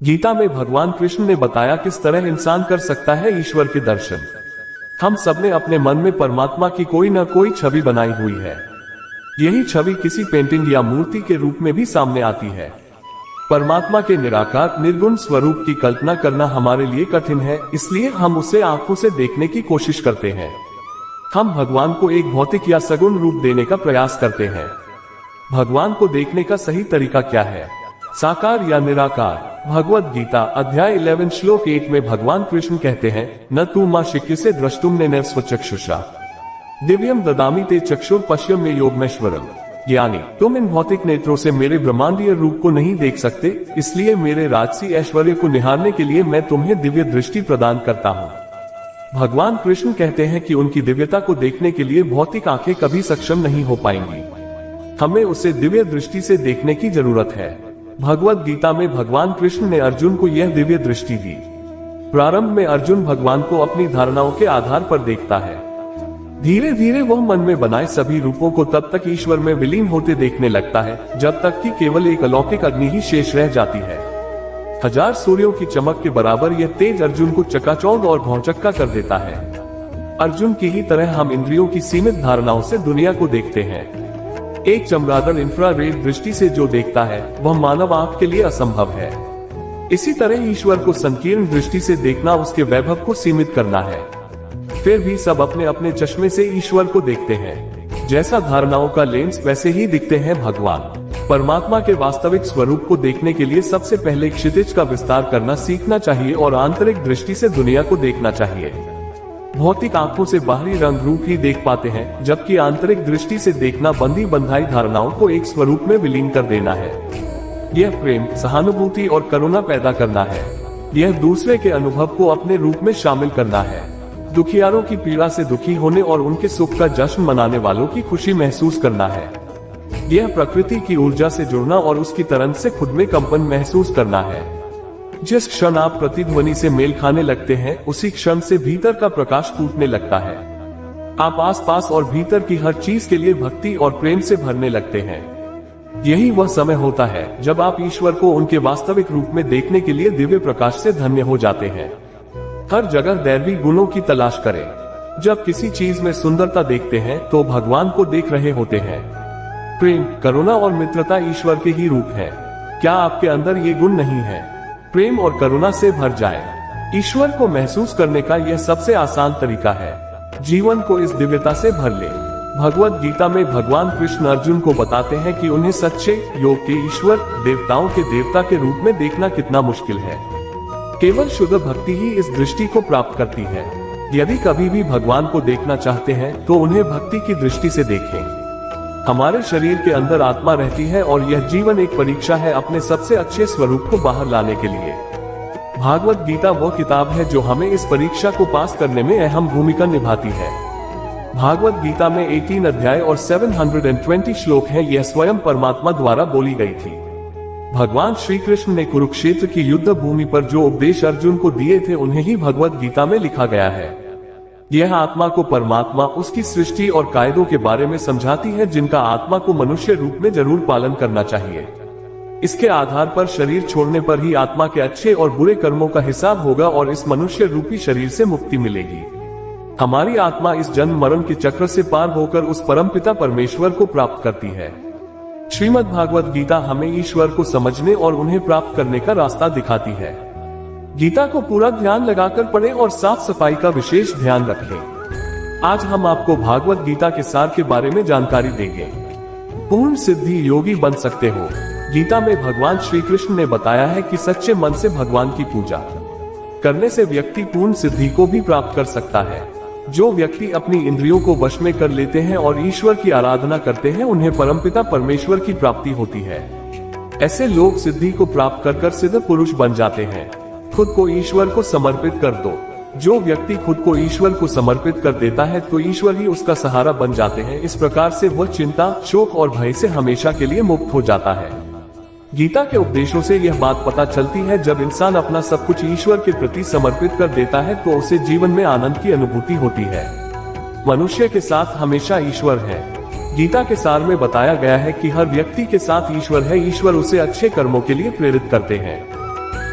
गीता में भगवान कृष्ण ने बताया किस तरह इंसान कर सकता है ईश्वर के दर्शन। हम सबने अपने मन में परमात्मा की कोई न कोई छवि बनाई हुई है। यही छवि किसी पेंटिंग या मूर्ति के रूप में भी सामने आती है। परमात्मा के निराकार निर्गुण स्वरूप की कल्पना करना हमारे लिए कठिन है, इसलिए हम उसे आंखों से देखने की कोशिश करते हैं। हम भगवान को एक भौतिक या सगुण रूप देने का प्रयास करते हैं। भगवान को देखने का सही तरीका क्या है? साकार या निराकार? भगवद गीता अध्याय 11 श्लोक 8 में भगवान कृष्ण कहते हैं, न तू मां शिक्यसे द्रष्टुम्नेन स्वचक्षुषा दिव्यम ददामि ते चक्षुर पश्यम में योगमेश्वरम। यानी तुम इन भौतिक नेत्रों से मेरे ब्रह्मांडीय रूप को नहीं देख सकते, इसलिए मेरे राजसी ऐश्वर्य को निहारने के लिए मैं तुम्हें दिव्य दृष्टि प्रदान करता हूँ। भगवान कृष्ण कहते हैं कि उनकी दिव्यता को देखने के लिए भौतिक आंखें कभी सक्षम नहीं हो पाएंगी। हमें उसे दिव्य दृष्टि से देखने की जरूरत है। भगवद गीता में भगवान कृष्ण ने अर्जुन को यह दिव्य दृष्टि दी। प्रारंभ में अर्जुन भगवान को अपनी धारणाओं के आधार पर देखता है। धीरे धीरे वह मन में बनाए सभी रूपों को तब तक ईश्वर में विलीन होते देखने लगता है जब तक कि केवल एक अलौकिक अग्नि ही शेष रह जाती है। 1000 सूर्यों की चमक के बराबर यह तेज अर्जुन को चकाचौंध और भौचक्का कर देता है। अर्जुन की ही तरह हम इंद्रियों की सीमित धारणाओं से दुनिया को देखते हैं। एक चमगादड़ इंफ्रारेड दृष्टि से जो देखता है वह मानव आंख के लिए असंभव है। इसी तरह ईश्वर को संकीर्ण दृष्टि से देखना उसके वैभव को सीमित करना है। फिर भी सब अपने अपने चश्मे से ईश्वर को देखते हैं। जैसा धारणाओं का लेंस वैसे ही दिखते हैं भगवान। परमात्मा के वास्तविक स्वरूप को देखने के लिए सबसे पहले क्षितिज का विस्तार करना सीखना चाहिए और आंतरिक दृष्टि से दुनिया को देखना चाहिए। भौतिक आंखों से बाहरी रंग रूप ही देख पाते हैं, जबकि आंतरिक दृष्टि से देखना बंधी बंधाई धारणाओं को एक स्वरूप में विलीन कर देना है। यह प्रेम, सहानुभूति और करुणा पैदा करना है। यह दूसरे के अनुभव को अपने रूप में शामिल करना है। दुखियारों की पीड़ा से दुखी होने और उनके सुख का जश्न मनाने वालों की खुशी महसूस करना है। यह प्रकृति की ऊर्जा से जुड़ना और उसकी तरंग से खुद में कंपन महसूस करना है। जिस क्षण आप प्रतिध्वनि से मेल खाने लगते हैं, उसी क्षण से भीतर का प्रकाश टूटने लगता है। आप आसपास और भीतर की हर चीज के लिए भक्ति और प्रेम से भरने लगते हैं। यही वह समय होता है जब आप ईश्वर को उनके वास्तविक रूप में देखने के लिए दिव्य प्रकाश से धन्य हो जाते हैं। हर जगह दैवी गुणों की तलाश करें। जब किसी चीज में सुंदरता देखते हैं तो भगवान को देख रहे होते हैं। प्रेम, करुणा और मित्रता ईश्वर के ही रूप है। क्या आपके अंदर ये गुण नहीं है? प्रेम और करुणा से भर जाए। ईश्वर को महसूस करने का यह सबसे आसान तरीका है। जीवन को इस दिव्यता से भर ले। भगवद गीता में भगवान कृष्ण अर्जुन को बताते हैं कि उन्हें सच्चे योग के ईश्वर, देवताओं के देवता के रूप में देखना कितना मुश्किल है। केवल शुद्ध भक्ति ही इस दृष्टि को प्राप्त करती है। यदि कभी भी भगवान को देखना चाहते हैं तो उन्हें भक्ति की दृष्टि से देखें। हमारे शरीर के अंदर आत्मा रहती है और यह जीवन एक परीक्षा है अपने सबसे अच्छे स्वरूप को बाहर लाने के लिए। भागवत गीता वो किताब है जो हमें इस परीक्षा को पास करने में अहम भूमिका निभाती है। भागवत गीता में 18 अध्याय और 720 श्लोक हैं। यह स्वयं परमात्मा द्वारा बोली गई थी। भगवान श्री कृष्ण ने कुरुक्षेत्र की युद्ध भूमि पर जो उपदेश अर्जुन को दिए थे उन्हें ही भगवत गीता में लिखा गया है। यह आत्मा को परमात्मा, उसकी सृष्टि और कायदों के बारे में समझाती है जिनका आत्मा को मनुष्य रूप में जरूर पालन करना चाहिए। इसके आधार पर शरीर छोड़ने पर ही आत्मा के अच्छे और बुरे कर्मों का हिसाब होगा और इस मनुष्य रूपी शरीर से मुक्ति मिलेगी। हमारी आत्मा इस जन्म मरण के चक्र से पार होकर उस परमपिता परमेश्वर को प्राप्त करती है। श्रीमद् भागवत गीता हमें ईश्वर को समझने और उन्हें प्राप्त करने का रास्ता दिखाती है। गीता को पूरा ध्यान लगाकर पढ़ें और साफ सफाई का विशेष ध्यान रखें। आज हम आपको भागवत गीता के सार के बारे में जानकारी देंगे। पूर्ण सिद्धि योगी बन सकते हो। गीता में भगवान श्री कृष्ण ने बताया है कि सच्चे मन से भगवान की पूजा करने से व्यक्ति पूर्ण सिद्धि को भी प्राप्त कर सकता है। जो व्यक्ति अपनी इंद्रियों को वश में कर लेते हैं और ईश्वर की आराधना करते हैं उन्हें परमपिता परमेश्वर की प्राप्ति होती है। ऐसे लोग सिद्धि को प्राप्त कर सिद्ध पुरुष बन जाते हैं। खुद को ईश्वर को समर्पित कर दो। जो व्यक्ति खुद को ईश्वर को समर्पित कर देता है तो ईश्वर ही उसका सहारा बन जाते हैं। इस प्रकार से वह चिंता, शोक और भय से हमेशा के लिए मुक्त हो जाता है। गीता के उपदेशों से यह बात पता चलती है, जब इंसान अपना सब कुछ ईश्वर के प्रति समर्पित कर देता है तो उसे जीवन में आनंद की अनुभूति होती है। मनुष्य के साथ हमेशा ईश्वर है। गीता के सार में बताया गया है कि हर व्यक्ति के साथ ईश्वर है। ईश्वर उसे अच्छे कर्मों के लिए प्रेरित करते हैं।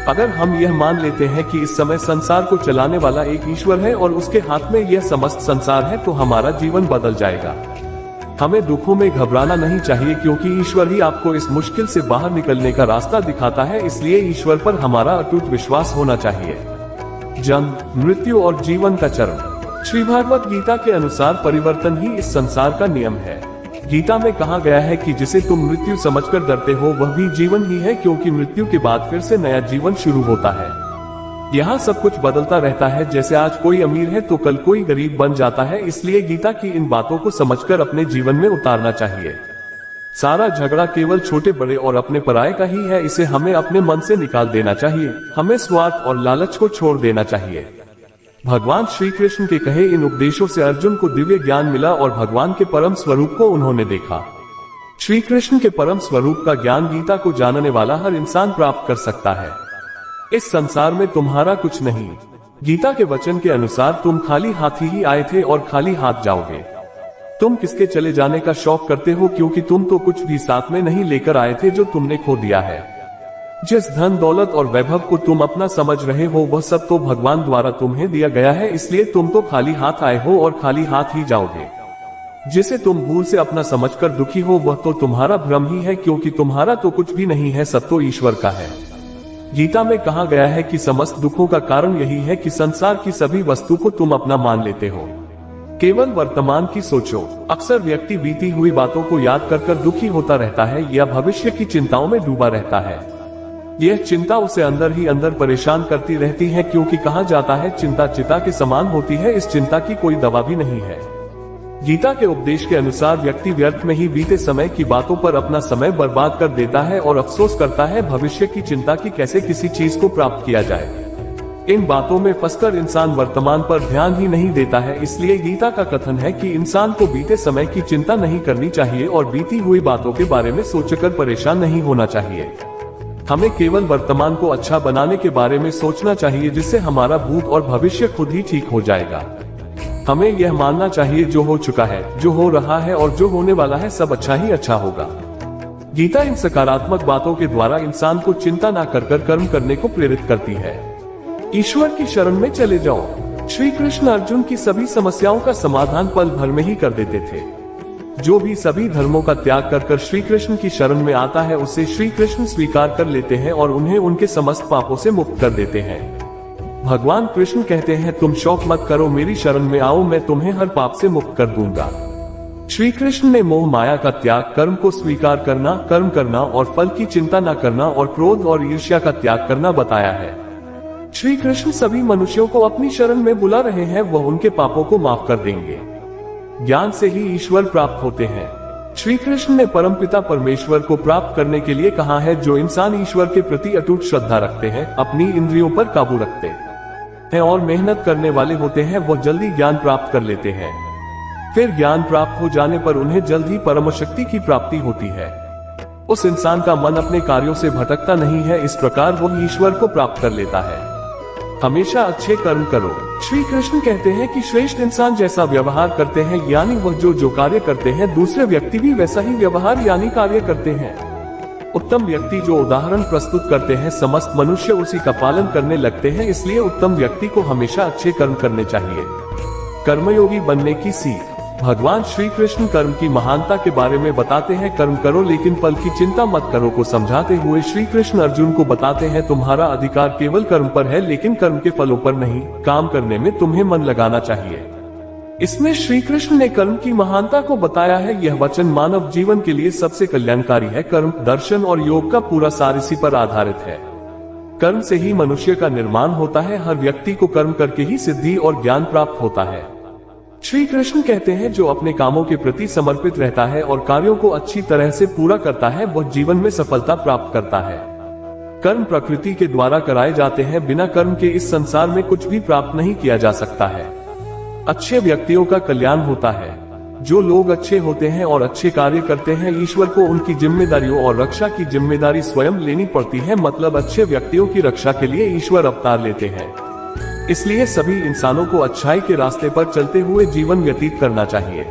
अगर हम यह मान लेते हैं कि इस समय संसार को चलाने वाला एक ईश्वर है और उसके हाथ में यह समस्त संसार है, तो हमारा जीवन बदल जाएगा। हमें दुखों में घबराना नहीं चाहिए, क्योंकि ईश्वर ही आपको इस मुश्किल से बाहर निकलने का रास्ता दिखाता है। इसलिए ईश्वर पर हमारा अटूट विश्वास होना चाहिए। जन्म, मृत्यु और जीवन का चरण। श्री भागवत गीता के अनुसार परिवर्तन ही इस संसार का नियम है। गीता में कहा गया है कि जिसे तुम मृत्यु समझकर डरते हो वह भी जीवन ही है, क्योंकि मृत्यु के बाद फिर से नया जीवन शुरू होता है। यहाँ सब कुछ बदलता रहता है, जैसे आज कोई अमीर है तो कल कोई गरीब बन जाता है। इसलिए गीता की इन बातों को समझकर अपने जीवन में उतारना चाहिए। सारा झगड़ा केवल छोटे बड़े और अपने पराये का ही है। इसे हमें अपने मन से निकाल देना चाहिए। हमें स्वार्थ और लालच को छोड़ देना चाहिए। भगवान श्री कृष्ण के कहे इन उपदेशों से अर्जुन को दिव्य ज्ञान मिला और भगवान के परम स्वरूप को उन्होंने देखा। श्री कृष्ण के परम स्वरूप का ज्ञान गीता को जानने वाला हर इंसान प्राप्त कर सकता है। इस संसार में तुम्हारा कुछ नहीं। गीता के वचन के अनुसार तुम खाली हाथ ही आए थे और खाली हाथ जाओगे। तुम किसके चले जाने का शौक करते हो, क्योंकि तुम तो कुछ भी साथ में नहीं लेकर आए थे जो तुमने खो दिया है। जिस धन दौलत और वैभव को तुम अपना समझ रहे हो वह सब तो भगवान द्वारा तुम्हें दिया गया है। इसलिए तुम तो खाली हाथ आए हो और खाली हाथ ही जाओगे। जिसे तुम भूल से अपना समझकर दुखी हो वह तो तुम्हारा भ्रम ही है, क्योंकि तुम्हारा तो कुछ भी नहीं है, सब तो ईश्वर का है। गीता में कहा गया है कि समस्त दुखों का कारण यही है कि संसार की सभी वस्तु को तुम अपना मान लेते हो। केवल वर्तमान की सोचो। अक्सर व्यक्ति बीती हुई बातों को याद कर कर दुखी होता रहता है या भविष्य की चिंताओं में डूबा रहता है। यह चिंता उसे अंदर ही अंदर परेशान करती रहती है, क्योंकि कहा जाता है चिंता चिता के समान होती है। इस चिंता की कोई दवा भी नहीं है। गीता के उपदेश के अनुसार व्यक्ति व्यर्थ में ही बीते समय की बातों पर अपना समय बर्बाद कर देता है और अफसोस करता है भविष्य की चिंता की कैसे किसी चीज को प्राप्त किया जाए। इन बातों में फंसकर इंसान वर्तमान पर ध्यान ही नहीं देता है। इसलिए गीता का कथन है कि इंसान को बीते समय की चिंता नहीं करनी चाहिए और बीती हुई बातों के बारे में सोचकर परेशान नहीं होना चाहिए। हमें केवल वर्तमान को अच्छा बनाने के बारे में सोचना चाहिए, जिससे हमारा भूत और भविष्य खुद ही ठीक हो जाएगा। हमें यह मानना चाहिए जो हो चुका है, जो हो रहा है और जो होने वाला है सब अच्छा ही अच्छा होगा। गीता इन सकारात्मक बातों के द्वारा इंसान को चिंता न कर कर्म करने को प्रेरित करती है। ईश्वर की शरण में चले जाओ। श्री कृष्ण अर्जुन की सभी समस्याओं का समाधान पल भर में ही कर देते थे। जो भी सभी धर्मों का त्याग कर श्री कृष्ण की शरण में आता है उसे श्री कृष्ण स्वीकार कर लेते हैं और उन्हें उनके समस्त पापों से मुक्त कर देते हैं। भगवान कृष्ण कहते हैं तुम शौक मत करो, मेरी शरण में आओ, मैं तुम्हें हर पाप से मुक्त कर दूंगा। श्री कृष्ण ने मोह माया का त्याग, कर्म को स्वीकार करना, कर्म करना और फल की चिंता न करना और क्रोध और ईर्ष्या का त्याग करना बताया है। श्री कृष्ण सभी मनुष्यों को अपनी शरण में बुला रहे हैं, वह उनके पापों को माफ कर देंगे। ज्ञान से ही ईश्वर प्राप्त होते हैं। श्री कृष्ण ने परमपिता परमेश्वर को प्राप्त करने के लिए कहा है, जो इंसान ईश्वर के प्रति अटूट श्रद्धा रखते हैं, अपनी इंद्रियों पर काबू रखते हैं और मेहनत करने वाले होते हैं, वो जल्दी ज्ञान प्राप्त कर लेते हैं। फिर ज्ञान प्राप्त हो जाने पर उन्हें जल्द ही परम शक्ति की प्राप्ति होती है। उस इंसान का मन अपने कार्यों से भटकता नहीं है, इस प्रकार वो ईश्वर को प्राप्त कर लेता है। हमेशा अच्छे कर्म करो। श्री कृष्ण कहते हैं कि श्रेष्ठ इंसान जैसा व्यवहार करते हैं, यानी वह जो कार्य करते हैं दूसरे व्यक्ति भी वैसा ही व्यवहार यानी कार्य करते हैं। उत्तम व्यक्ति जो उदाहरण प्रस्तुत करते हैं समस्त मनुष्य उसी का पालन करने लगते हैं। इसलिए उत्तम व्यक्ति को हमेशा अच्छे कर्म करने चाहिए। कर्मयोगी बनने की सीख। भगवान श्री कृष्ण कर्म की महानता के बारे में बताते हैं, कर्म करो लेकिन फल की चिंता मत करो को समझाते हुए श्री कृष्ण अर्जुन को बताते हैं तुम्हारा अधिकार केवल कर्म पर है, लेकिन कर्म के फलों पर नहीं। काम करने में तुम्हें मन लगाना चाहिए। इसमें श्री कृष्ण ने कर्म की महानता को बताया है। यह वचन मानव जीवन के लिए सबसे कल्याणकारी है। कर्म, दर्शन और योग का पूरा सार इसी पर आधारित है। कर्म से ही मनुष्य का निर्माण होता है। हर व्यक्ति को कर्म करके ही सिद्धि और ज्ञान प्राप्त होता है। श्री कृष्ण कहते हैं जो अपने कामों के प्रति समर्पित रहता है और कार्यों को अच्छी तरह से पूरा करता है वह जीवन में सफलता प्राप्त करता है। कर्म प्रकृति के द्वारा कराए जाते हैं, बिना कर्म के इस संसार में कुछ भी प्राप्त नहीं किया जा सकता है। अच्छे व्यक्तियों का कल्याण होता है। जो लोग अच्छे होते हैं और अच्छे कार्य करते हैं ईश्वर को उनकी जिम्मेदारियों और रक्षा की जिम्मेदारी स्वयं लेनी पड़ती है। मतलब अच्छे व्यक्तियों की रक्षा के लिए ईश्वर अवतार लेते हैं। इसलिए सभी इंसानों को अच्छाई के रास्ते पर चलते हुए जीवन व्यतीत करना चाहिए।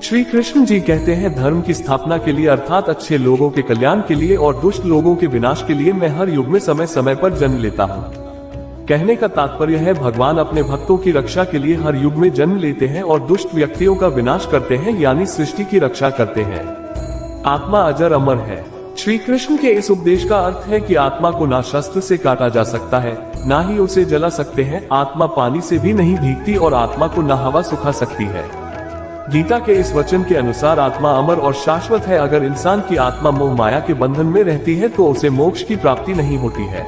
श्री कृष्ण जी कहते हैं, धर्म की स्थापना के लिए अर्थात अच्छे लोगों के कल्याण के लिए और दुष्ट लोगों के विनाश के लिए मैं हर युग में समय समय पर जन्म लेता हूँ। कहने का तात्पर्य है, भगवान अपने भक्तों की रक्षा के लिए हर युग में जन्म लेते हैं और दुष्ट व्यक्तियों का विनाश करते हैं, यानी सृष्टि की रक्षा करते हैं। आत्मा अजर अमर है। श्री कृष्ण के इस उपदेश का अर्थ है कि आत्मा को ना शस्त्र से काटा जा सकता है, ना ही उसे जला सकते हैं। आत्मा पानी से भी नहीं भीगती और आत्मा को ना हवा सुखा सकती है। गीता के इस वचन के अनुसार आत्मा अमर और शाश्वत है। अगर इंसान की आत्मा मोह माया के बंधन में रहती है तो उसे मोक्ष की प्राप्ति नहीं होती है।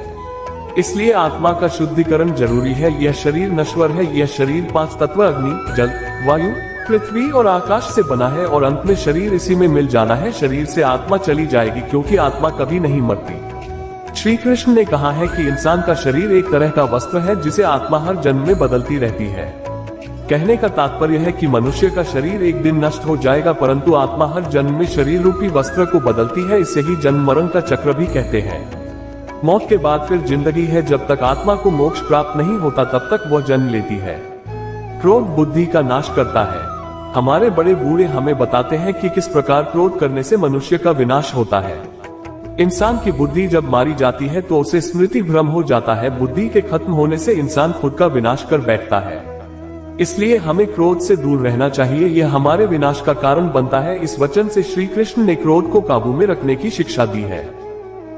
इसलिए आत्मा का शुद्धिकरण जरूरी है। यह शरीर नश्वर है। यह शरीर 5 तत्व अग्नि, जल, वायु, पृथ्वी और आकाश से बना है और अंत में शरीर इसी में मिल जाना है। शरीर से आत्मा चली जाएगी, क्योंकि आत्मा कभी नहीं मरती। श्री कृष्ण ने कहा है कि इंसान का शरीर एक तरह का वस्त्र है जिसे आत्मा हर जन्म में बदलती रहती है। कहने का तात्पर्य है कि मनुष्य का शरीर एक दिन नष्ट हो जाएगा, परंतु आत्मा हर जन्म में शरीर रूपी वस्त्र को बदलती है। इसे ही जन्म मरण का चक्र भी कहते हैं। मौत के बाद फिर जिंदगी है। जब तक आत्मा को मोक्ष प्राप्त नहीं होता तब तक वह जन्म लेती है। क्रोध बुद्धि का नाश करता है। हमारे बड़े बूढ़े हमें बताते हैं कि किस प्रकार क्रोध करने से मनुष्य का विनाश होता है। इंसान की बुद्धि जब मारी जाती है तो उसे स्मृति भ्रम हो जाता है। बुद्धि के खत्म होने से इंसान खुद का विनाश कर बैठता है। इसलिए हमें क्रोध से दूर रहना चाहिए। यह हमारे विनाश का कारण बनता है। इस वचन से श्री कृष्ण ने क्रोध को काबू में रखने की शिक्षा दी है।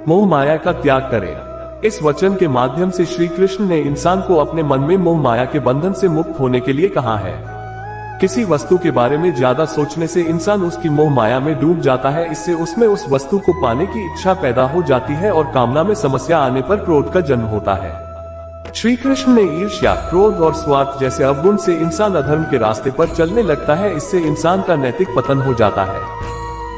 मोह माया का त्याग करें। इस वचन के माध्यम से श्री कृष्ण ने इंसान को अपने मन में मोह माया के बंधन से मुक्त होने के लिए कहा है। किसी वस्तु के बारे में ज्यादा सोचने से इंसान उसकी मोह माया में डूब जाता है। इससे उसमें उस वस्तु को पाने की इच्छा पैदा हो जाती है और कामना में समस्या आने पर क्रोध का जन्म होता है। श्री कृष्ण ने ईर्ष्या, क्रोध और स्वार्थ जैसे अवगुण से इंसान अधर्म के रास्ते पर चलने लगता है। इससे इंसान का नैतिक पतन हो जाता है।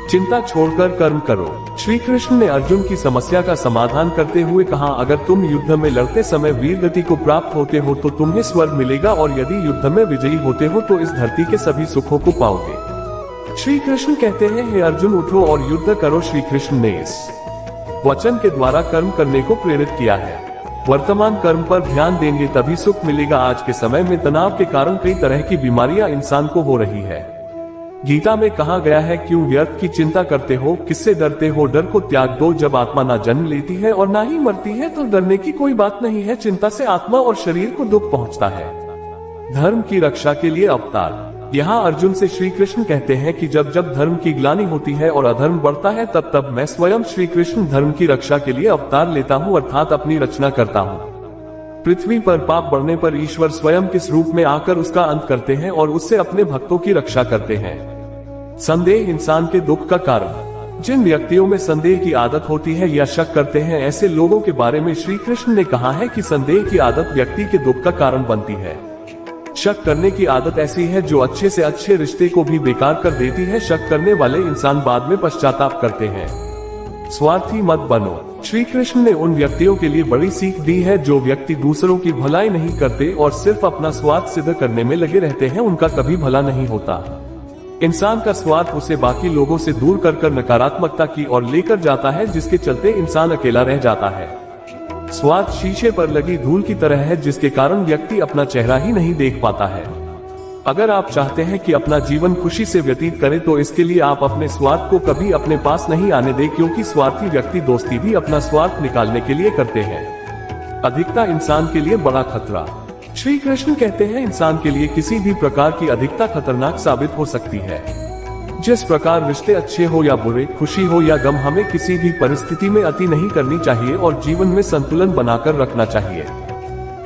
चिंता छोड़कर कर्म करो। श्री कृष्ण ने अर्जुन की समस्या का समाधान करते हुए कहा, अगर तुम युद्ध में लड़ते समय वीर गति को प्राप्त होते हो तो तुम्हें स्वर्ग मिलेगा, और यदि युद्ध में विजयी होते हो तो इस धरती के सभी सुखों को पाओगे। श्री कृष्ण कहते हैं, हे अर्जुन उठो और युद्ध करो। श्री कृष्ण ने इस वचन के द्वारा कर्म करने को प्रेरित किया है। वर्तमान कर्म पर ध्यान देंगे तभी सुख मिलेगा। आज के समय में तनाव के कारण कई तरह की बीमारियां इंसान को हो रही है। गीता में कहा गया है, क्यों व्यर्थ की चिंता करते हो, किससे डरते हो, डर को त्याग दो। जब आत्मा ना जन्म लेती है और ना ही मरती है तो डरने की कोई बात नहीं है। चिंता से आत्मा और शरीर को दुख पहुंचता है। धर्म की रक्षा के लिए अवतार। यहाँ अर्जुन से श्री कृष्ण कहते हैं कि जब जब धर्म की ग्लानि होती है और अधर्म बढ़ता है तब तब मैं स्वयं श्री कृष्ण धर्म की रक्षा के लिए अवतार लेता हूँ, अर्थात अपनी रचना करता हूँ। पृथ्वी पर पाप बढ़ने पर ईश्वर स्वयं किस रूप में आकर उसका अंत करते हैं और उससे अपने भक्तों की रक्षा करते हैं। संदेह इंसान के दुख का कारण। जिन व्यक्तियों में संदेह की आदत होती है या शक करते हैं, ऐसे लोगों के बारे में श्री कृष्ण ने कहा है कि संदेह की आदत व्यक्ति के दुख का कारण बनती है। शक करने की आदत ऐसी है जो अच्छे से अच्छे रिश्ते को भी बेकार कर देती है। शक करने वाले इंसान बाद में पश्चाताप करते हैं। स्वार्थी मत बनो। श्री कृष्ण ने उन व्यक्तियों के लिए बड़ी सीख दी है जो व्यक्ति दूसरों की भलाई नहीं करते और सिर्फ अपना स्वार्थ सिद्ध करने में लगे रहते हैं, उनका कभी भला नहीं होता। इंसान का स्वार्थ उसे बाकी लोगों से दूर कर नकारात्मकता की ओर लेकर जाता है, जिसके चलते इंसान अकेला रह जाता है। स्वार्थ शीशे पर लगी धूल की तरह है, जिसके कारण व्यक्ति अपना चेहरा ही नहीं देख पाता है। अगर आप चाहते हैं कि अपना जीवन खुशी से व्यतीत करें तो इसके लिए आप अपने स्वार्थ को कभी अपने पास नहीं आने दें, क्योंकि स्वार्थी व्यक्ति दोस्ती भी अपना स्वार्थ निकालने के लिए करते हैं। अधिकता इंसान के लिए बड़ा खतरा। श्री कृष्ण कहते हैं, इंसान के लिए किसी भी प्रकार की अधिकता खतरनाक साबित हो सकती है। जिस प्रकार रिश्ते अच्छे हो या बुरे, खुशी हो या गम, हमें किसी भी परिस्थिति में अति नहीं करनी चाहिए और जीवन में संतुलन बनाकर रखना चाहिए।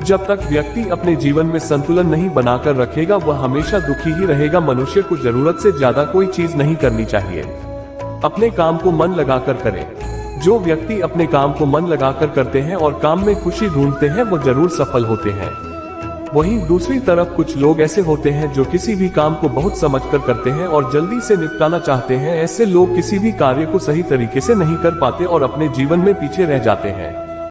जब तक व्यक्ति अपने जीवन में संतुलन नहीं बनाकर रखेगा वह हमेशा दुखी ही रहेगा। मनुष्य को जरूरत से ज्यादा कोई चीज नहीं करनी चाहिए। अपने काम को मन लगाकर करें। जो व्यक्ति अपने काम को मन लगाकर करते हैं और काम में खुशी ढूंढते हैं वो जरूर सफल होते हैं। वहीं दूसरी तरफ कुछ लोग ऐसे होते हैं जो किसी भी काम को बहुत समझकर करते हैं और जल्दी से निपटाना चाहते हैं। ऐसे लोग किसी भी कार्य को सही तरीके से नहीं कर पाते और अपने जीवन में पीछे रह जाते हैं।